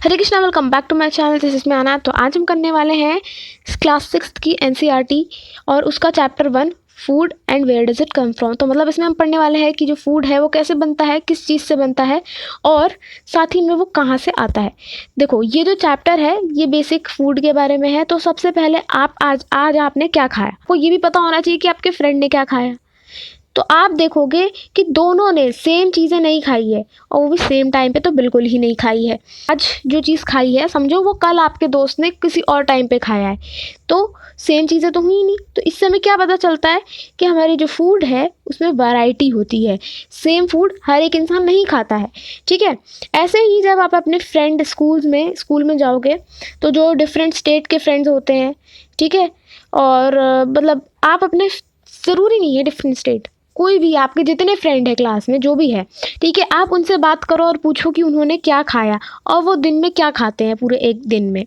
Hare Krishna, welcome back to my channel. This is मैं आना। तो आज हम करने वाले हैं क्लास 6 की एनसीईआरटी और उसका chapter 1 food and where does it come from. तो मतलब इसमें हम पढ़ने वाले हैं कि जो फूड है वो कैसे बनता है, किस चीज़ से बनता है और साथ ही में वो कहाँ से आता है। देखो, ये जो चैप्टर है ये बेसिक फूड के बारे में है। तो सबसे पहले आप आज आपने क्या खाया, आपको ये भी पता होना चाहिए कि आपके फ्रेंड ने क्या खाया। तो आप देखोगे कि दोनों ने सेम चीज़ें नहीं खाई है और वो भी सेम टाइम पे तो बिल्कुल ही नहीं खाई है। आज जो चीज़ खाई है समझो वो कल आपके दोस्त ने किसी और टाइम पे खाया है, तो सेम चीज़ें तो हुई ही नहीं। तो इससे हमें क्या पता चलता है कि हमारी जो फूड है उसमें वैरायटी होती है। सेम फूड हर एक इंसान नहीं खाता है, ठीक है। ऐसे ही जब आप अपने फ्रेंड स्कूल में जाओगे तो जो डिफरेंट स्टेट के फ्रेंड्स होते हैं, ठीक है, और मतलब आप अपने, ज़रूरी नहीं है डिफरेंट स्टेट, कोई भी आपके जितने फ्रेंड है क्लास में जो भी है, ठीक है, आप उनसे बात करो और पूछो कि उन्होंने क्या खाया और वो दिन में क्या खाते हैं पूरे एक दिन में।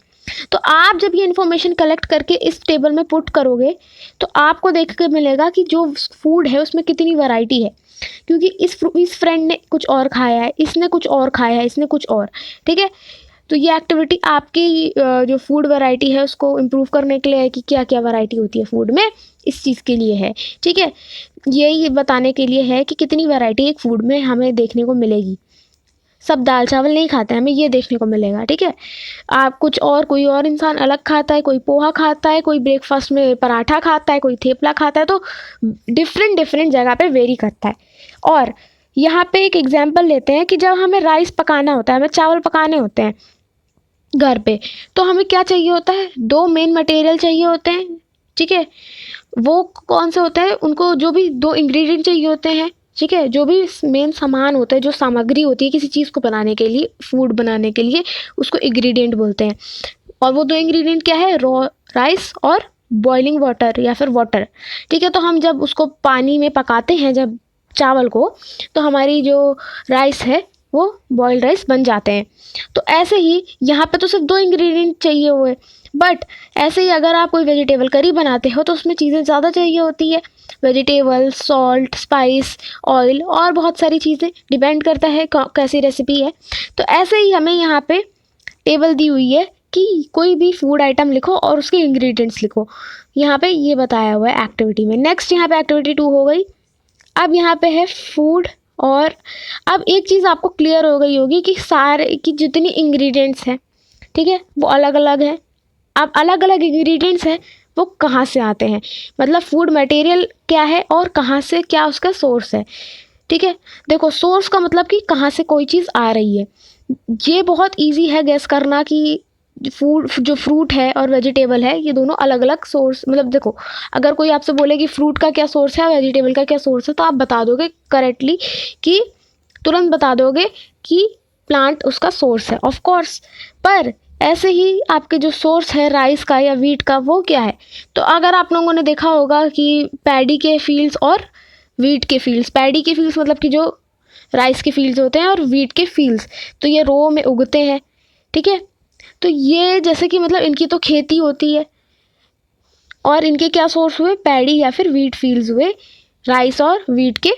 तो आप जब ये इन्फॉर्मेशन कलेक्ट करके इस टेबल में पुट करोगे तो आपको देख के मिलेगा कि जो फूड है उसमें कितनी वैरायटी है, क्योंकि इस फ्रेंड ने कुछ और खाया है, इसने कुछ और खाया है, इसने कुछ और, ठीक है। तो ये एक्टिविटी आपकी जो फूड वैरायटी है उसको इम्प्रूव करने के लिए है कि क्या क्या वैरायटी होती है फूड में, इस चीज़ के लिए है, ठीक है। यही बताने के लिए है कि कितनी वैरायटी एक फूड में हमें देखने को मिलेगी। सब दाल चावल नहीं खाते हैं, हमें ये देखने को मिलेगा, ठीक है। आप कुछ और, कोई और इंसान अलग खाता है, कोई पोहा खाता है, कोई ब्रेकफास्ट में पराठा खाता है, कोई थेपला खाता है। तो डिफरेंट डिफरेंट जगह पे वेरी करता है। और यहाँ पे एक एग्जांपल लेते हैं कि जब हमें राइस पकाना होता है, हमें चावल पकाने होते हैं घर पे, तो हमें क्या चाहिए होता है, दो मेन मटेरियल चाहिए होते हैं, ठीक है। वो कौन से होते हैं, उनको जो भी दो इंग्रेडिएंट चाहिए होते हैं, ठीक है, जो भी मेन सामान होता है, जो सामग्री होती है किसी चीज़ को बनाने के लिए, फूड बनाने के लिए, उसको इंग्रेडिएंट बोलते हैं। और वो दो इंग्रेडिएंट क्या है, राइस और बॉइलिंग वाटर या फिर वाटर, ठीक है। तो हम जब उसको पानी में पकाते हैं, जब चावल को, तो हमारी जो राइस है वो बॉइल्ड राइस बन जाते हैं। तो ऐसे ही यहाँ पे तो सिर्फ दो इंग्रेडिएंट चाहिए हुए, बट ऐसे ही अगर आप कोई वेजिटेबल करी बनाते हो तो उसमें चीज़ें ज़्यादा चाहिए होती है। वेजिटेबल, सॉल्ट, स्पाइस, ऑयल और बहुत सारी चीज़ें, डिपेंड करता है कैसी रेसिपी है। तो ऐसे ही हमें यहाँ पे टेबल दी हुई है कि कोई भी फूड आइटम लिखो और उसके इंग्रेडिएंट्स लिखो। यहाँ पे ये बताया हुआ है एक्टिविटी में। नेक्स्ट यहाँ पे एक्टिविटी 2 हो गई। अब यहाँ पे है फूड। और अब एक चीज़ आपको क्लियर हो गई होगी कि सारे की जितनी इंग्रेडिएंट्स हैं, ठीक है, वो अलग अलग हैं। अब अलग अलग इंग्रेडिएंट्स हैं, वो कहाँ से आते हैं, मतलब फूड मटेरियल क्या है और कहाँ से, क्या उसका सोर्स है, ठीक है। देखो, सोर्स का मतलब कि कहाँ से कोई चीज़ आ रही है। ये बहुत इजी है गेस करना कि फूड, जो फ्रूट है और वेजिटेबल है, ये दोनों अलग अलग सोर्स, मतलब देखो, अगर कोई आपसे बोले कि फ्रूट का क्या सोर्स है, वेजिटेबल का क्या सोर्स है, तो आप बता दोगे करेक्टली, कि तुरंत बता दोगे कि प्लांट उसका सोर्स है, ऑफ कोर्स। पर ऐसे ही आपके जो सोर्स है राइस का या वीट का, वो क्या है। तो अगर आप लोगों ने देखा होगा कि पैडी के फील्ड्स और वीट के फील्ड्स, पैडी के फील्ड्स मतलब कि जो राइस के फील्ड्स होते हैं, और वीट के फील्ड्स, तो ये रो में उगते हैं, ठीक है। तो ये जैसे कि मतलब इनकी तो खेती होती है और इनके क्या सोर्स हुए, पैडी या फिर वीट फील्ड्स हुए, राइस और वीट के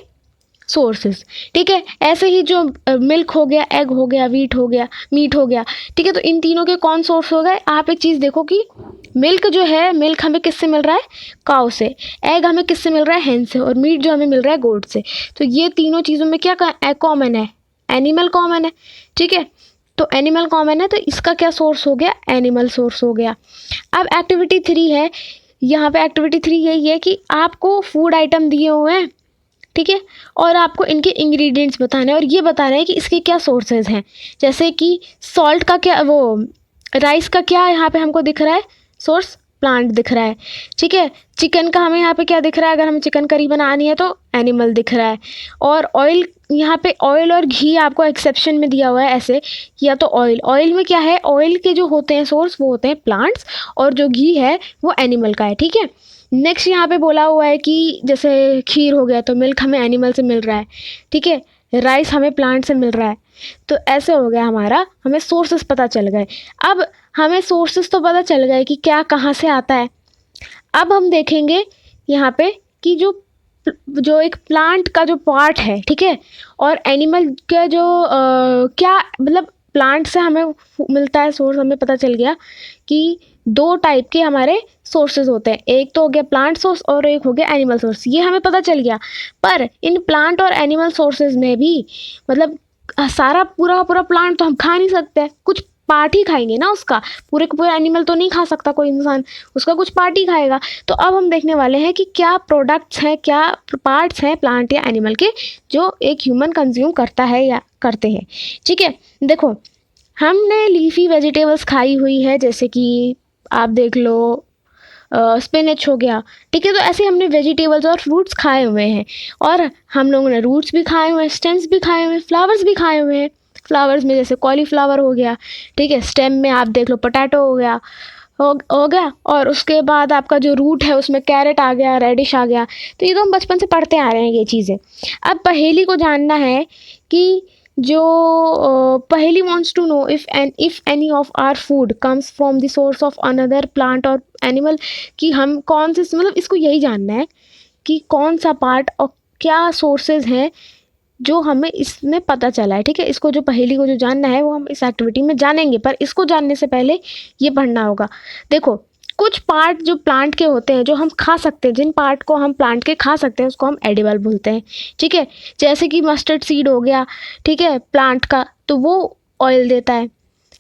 सोर्सेज, ठीक है। ऐसे ही जो मिल्क हो गया, एग हो गया, वीट हो गया, मीट हो गया, ठीक है। तो इन तीनों के कौन सोर्स हो गए। आप एक चीज़ देखो कि मिल्क जो है, मिल्क हमें किससे मिल रहा है, काउ से। एग हमें किससे मिल रहा है, हेन से। और मीट जो हमें मिल रहा है, गोट से। तो ये तीनों चीज़ों में क्या कॉमन है, एनिमल कॉमन है, ठीक है। तो एनिमल कॉमन है, तो इसका क्या सोर्स हो गया, एनिमल सोर्स हो गया। अब एक्टिविटी 3 है। यहाँ पे एक्टिविटी 3 यही है कि आपको फूड आइटम दिए हुए हैं, ठीक है, और आपको इनके इंग्रेडिएंट्स बताने हैं और ये बताना है कि इसके क्या सोर्सेज हैं। जैसे कि सॉल्ट का क्या, वो राइस का क्या यहाँ पे हमको दिख रहा है, सोर्स प्लांट दिख रहा है, ठीक है। चिकन का हमें यहाँ पे क्या दिख रहा है, अगर हमें चिकन करी बनानी है तो एनिमल दिख रहा है। और ऑयल, यहाँ पे ऑयल और घी आपको एक्सेप्शन में दिया हुआ है ऐसे, या तो ऑयल में क्या है, ऑयल के जो होते हैं सोर्स वो होते हैं प्लांट्स, और जो घी है वो एनिमल का है, ठीक है। नेक्स्ट यहाँ पे बोला हुआ है कि जैसे खीर हो गया तो मिल्क हमें एनिमल से मिल रहा है, ठीक है, राइस हमें प्लांट से मिल रहा है। तो ऐसे हो गया हमारा, हमें सोर्सेस पता चल गए। अब हमें सोर्सेस तो पता चल गए कि क्या कहाँ से आता है। अब हम देखेंगे यहाँ पे कि जो एक प्लांट का जो पार्ट है, ठीक है, और एनिमल का जो क्या मतलब प्लांट से हमें मिलता है सोर्स, हमें पता चल गया कि 2 टाइप के हमारे सोर्सेज होते हैं, एक तो हो गया प्लांट सोर्स और एक हो गया एनिमल सोर्स, ये हमें पता चल गया। पर इन प्लांट और एनिमल सोर्सेज में भी मतलब सारा पूरा प्लांट तो हम खा नहीं सकते, कुछ पार्ट ही खाएंगे ना उसका, पूरे का पूरा एनिमल तो नहीं खा सकता कोई इंसान, उसका कुछ पार्ट ही खाएगा। तो अब हम देखने वाले हैं कि क्या प्रोडक्ट्स हैं, क्या पार्ट्स हैं प्लांट या एनिमल के जो एक ह्यूमन कंज्यूम करता है या करते हैं। ठीक है, देखो हमने लीफी वेजिटेबल्स खाई हुई है, जैसे कि आप देख लो स्पिनच हो गया। ठीक है, तो ऐसे हमने वेजिटेबल्स और फ्रूट्स खाए हुए हैं, और हम लोगों ने रूट्स भी खाए हुए हैं, स्टेम्स भी खाए हुए हैं, फ्लावर्स भी खाए हुए हैं। फ्लावर्स में जैसे कॉलीफ्लावर हो गया, ठीक है, स्टेम में आप देख लो पोटैटो हो गया, हो गया, और उसके बाद आपका जो रूट है उसमें कैरेट आ गया, रेडिश आ गया। तो ये तो हम बचपन से पढ़ते आ रहे हैं ये चीज़ें। अब पहेली को जानना है कि जो पहेली wants to know if any of our food comes from the source of another plant or animal, कि हम कौन से मतलब इसको यही जानना है कि कौन सा पार्ट और क्या सोर्सेज हैं जो हमें इसमें पता चला है। ठीक है, इसको जो पहेली को जो जानना है वो हम इस एक्टिविटी में जानेंगे, पर इसको जानने से पहले ये पढ़ना होगा। देखो कुछ पार्ट जो प्लांट के होते हैं जो हम खा सकते हैं, जिन पार्ट को हम प्लांट के खा सकते हैं उसको हम एडिबल बोलते हैं। ठीक है, जैसे कि मस्टर्ड सीड हो गया, ठीक है, प्लांट का, तो वो ऑयल देता है।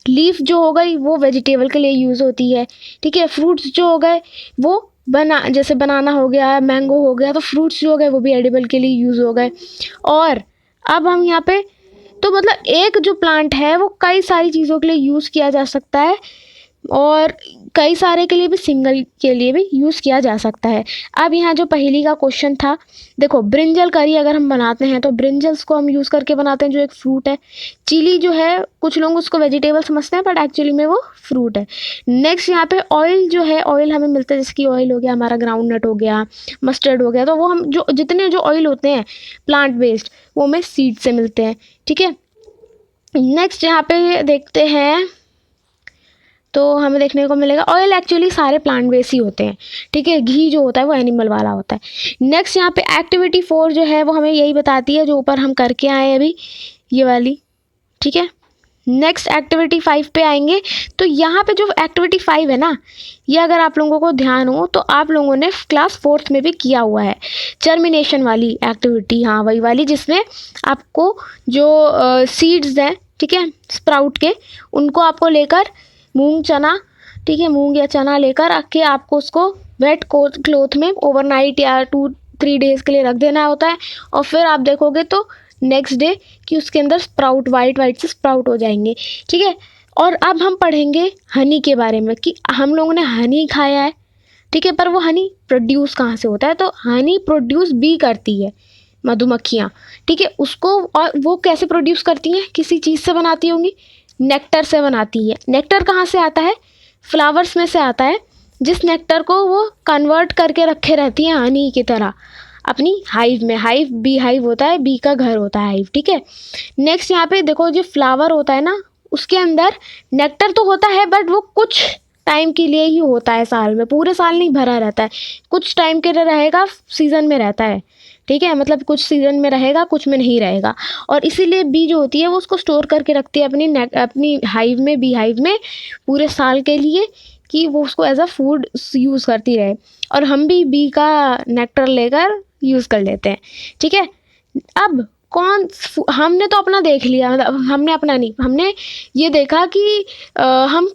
लीफ जो हो गई वो वेजिटेबल के लिए यूज़ होती है। ठीक है, फ्रूट्स जो हो गए वो जैसे बनाना हो गया, मैंगो हो गया, तो फ्रूट्स जो हो गए वो भी एडिबल के लिए यूज़ हो गए। और अब हम यहाँ पे तो मतलब एक जो प्लांट है वो कई सारी चीज़ों के लिए यूज़ किया जा सकता है, और कई सारे के लिए भी, सिंगल के लिए भी यूज़ किया जा सकता है। अब यहाँ जो पहेली का क्वेश्चन था, देखो ब्रिंजल करी अगर हम बनाते हैं तो ब्रिंजल्स को हम यूज़ करके बनाते हैं जो एक फ्रूट है। चिली जो है कुछ लोग उसको वेजिटेबल समझते हैं बट एक्चुअली में वो फ्रूट है। नेक्स्ट यहाँ पे ऑयल जो है, ऑयल हमें मिलता है, जैसे कि ऑयल हो गया हमारा ग्राउंड नट हो गया, मस्टर्ड हो गया, तो वो हम जो जितने जो ऑयल होते हैं प्लांट बेस्ड वो हमें सीड से मिलते हैं। ठीक है, नेक्स्ट यहाँ पे देखते हैं तो हमें देखने को मिलेगा ऑयल एक्चुअली सारे प्लांट बेस ही होते हैं। ठीक है, घी जो होता है वो एनिमल वाला होता है। नेक्स्ट यहाँ पे एक्टिविटी 4 जो है वो हमें यही बताती है जो ऊपर हम करके आए अभी, ये वाली। ठीक है, नेक्स्ट एक्टिविटी 5 पे आएंगे, तो यहाँ पे जो एक्टिविटी 5 है ना, ये अगर आप लोगों को ध्यान हो तो आप लोगों ने क्लास 4th में भी किया हुआ है, जर्मिनेशन वाली एक्टिविटी। हाँ वही वाली जिसमें आपको जो सीड्स हैं, ठीक है, स्प्राउट के, उनको आपको लेकर मूंग चना, ठीक है, मूंग या चना लेकर आके आपको उसको वेट क्लोथ में ओवरनाइट या 2-3 डेज़ के लिए रख देना होता है, और फिर आप देखोगे तो नेक्स्ट डे कि उसके अंदर स्प्राउट वाइट से स्प्राउट हो जाएंगे। ठीक है, और अब हम पढ़ेंगे हनी के बारे में कि हम लोगों ने हनी खाया है। ठीक है, पर वो हनी प्रोड्यूस कहाँ से होता है, तो हनी प्रोड्यूस बी करती है, मधुमक्खियाँ। ठीक है, उसको, और वो कैसे प्रोड्यूस करती हैं, किसी चीज़ से बनाती होंगी, नेक्टर से बनाती है। नेक्टर कहाँ से आता है, फ्लावर्स में से आता है, जिस नेक्टर को वो कन्वर्ट करके रखे रहती हैं हनी की तरह अपनी हाइव में। हाइव बी हाइव होता है, बी का घर होता है हाइव। ठीक है, नेक्स्ट यहाँ पे देखो जो फ्लावर होता है ना, उसके अंदर नेक्टर तो होता है बट वो कुछ टाइम के लिए ही होता है, साल में, पूरे साल नहीं भरा रहता है, कुछ टाइम के लिए रहेगा, सीज़न में रहता है। ठीक है, मतलब कुछ सीज़न में रहेगा, कुछ में नहीं रहेगा, और इसीलिए बी जो होती है वो उसको स्टोर करके रखती है अपनी हाइव में, बी हाइव में, पूरे साल के लिए, कि वो उसको एज अ फूड यूज़ करती रहे। और हम भी बी का नेक्टर लेकर यूज़ कर लेते हैं। ठीक है, अब हमने तो अपना देख लिया, मतलब हमने अपना नहीं, हमने ये देखा कि हम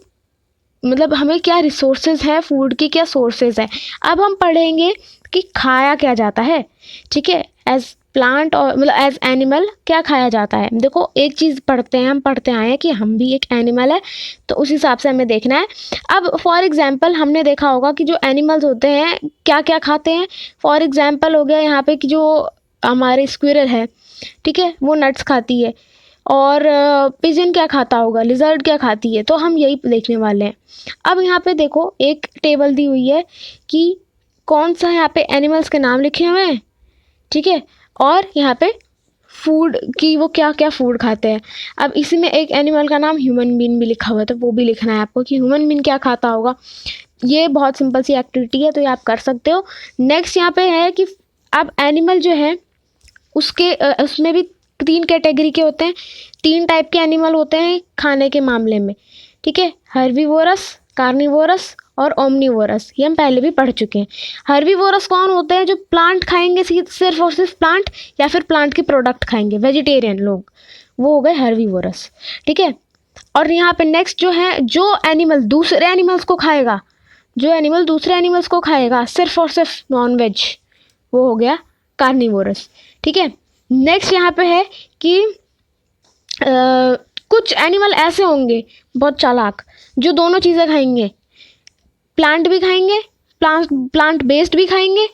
मतलब हमें क्या रिसोर्सेज हैं, फूड की क्या सोर्सेज हैं। अब हम पढ़ेंगे कि खाया क्या जाता है। ठीक है, एज प्लांट और मतलब एज एनिमल क्या खाया जाता है। देखो एक चीज़ पढ़ते हैं, हम पढ़ते आए हैं कि हम भी एक एनिमल है, तो उस हिसाब से हमें देखना है। अब फॉर एग्जांपल हमने देखा होगा कि जो एनिमल्स होते हैं क्या क्या खाते हैं। फॉर एग्जांपल हो गया यहाँ पे कि जो हमारे स्क्विरल है, ठीक है, वो नट्स खाती है, और पिजन क्या खाता होगा, लिजर्ड क्या खाती है, तो हम यही देखने वाले हैं। अब यहाँ पे देखो एक टेबल दी हुई है कि कौन सा यहाँ पे एनिमल्स के नाम लिखे हुए हैं। ठीक है, और यहाँ पे फूड की वो क्या क्या फूड खाते हैं। अब इसी में एक एनिमल का नाम ह्यूमन बीन भी लिखा हुआ है, तो वो भी लिखना है आपको कि ह्यूमन बीन क्या खाता होगा। ये बहुत सिंपल सी एक्टिविटी है, तो ये आप कर सकते हो। नेक्स्ट यहाँ पे है कि अब एनिमल जो है उसके उसमें भी तीन कैटेगरी के होते हैं, 3 टाइप के एनिमल होते हैं खाने के मामले में, ठीक है। हर्बीवोरस, कार्निवोरस और ओमनीवोरस, ये हम पहले भी पढ़ चुके हैं। हर्बीवोरस कौन होते हैं? जो प्लांट खाएंगे, सिर्फ और सिर्फ प्लांट, या फिर प्लांट के प्रोडक्ट खाएंगे, वेजिटेरियन लोग, वो हो गए हर्बीवोरस, ठीक है। और यहाँ पे नेक्स्ट जो है, जो एनिमल दूसरे एनिमल्स को खाएगा, जो एनिमल दूसरे एनिमल्स को खाएगा सिर्फ और सिर्फ नॉन वेज, वो हो गया कार्निवोरस, ठीक है। नेक्स्ट यहाँ पे है कि कुछ एनिमल ऐसे होंगे बहुत चालाक, जो दोनों चीज़ें खाएंगे, प्लांट भी खाएंगे, प्लांट बेस्ड भी खाएंगे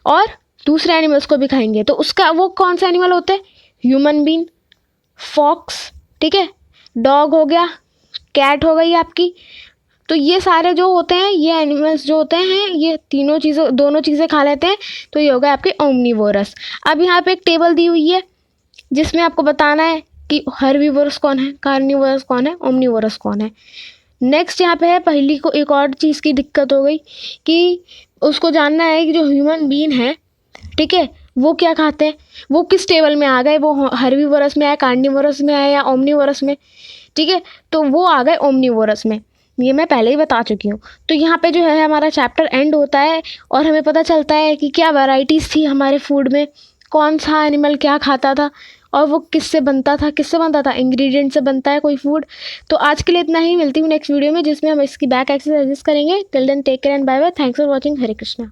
और दूसरे एनिमल्स को भी खाएंगे। तो उसका वो कौन सा एनिमल होते हैं? ह्यूमन बीइंग, फॉक्स, ठीक है, डॉग हो गया, कैट हो गई आपकी। तो ये सारे जो होते हैं, ये एनिमल्स जो होते हैं, ये दोनों चीज़ें खा लेते हैं। तो ये होगा आपके ओमनीवोरस। अब यहाँ पे एक टेबल दी हुई है जिसमें आपको बताना है कि हर्बीवोरस कौन है, कार्निवोरस कौन है, ओमनीवोरस कौन है। नेक्स्ट यहाँ पे है, पहली को एक और चीज़ की दिक्कत हो गई कि उसको जानना है कि जो ह्यूमन बीइंग है, ठीक है, वो क्या खाते हैं, वो किस टेबल में आ गए, वो हर्बीवोरस में आए, कार्निवोरस में आए या ओमनीवोरस में, ठीक है। तो वो आ गए ओमनीवोरस में, ये मैं पहले ही बता चुकी हूँ। तो यहाँ पे जो है हमारा चैप्टर एंड होता है और हमें पता चलता है कि क्या वैरायटीज़ थी हमारे फूड में, कौन सा एनिमल क्या खाता था और वो किससे बनता था, इंग्रेडिएंट से बनता है कोई फूड। तो आज के लिए इतना ही, मिलती हूँ नेक्स्ट वीडियो में जिसमें हम इसकी बैक एक्सरसाइजेस करेंगे। Till then take care and bye bye. Thanks for watching. Hare Krishna.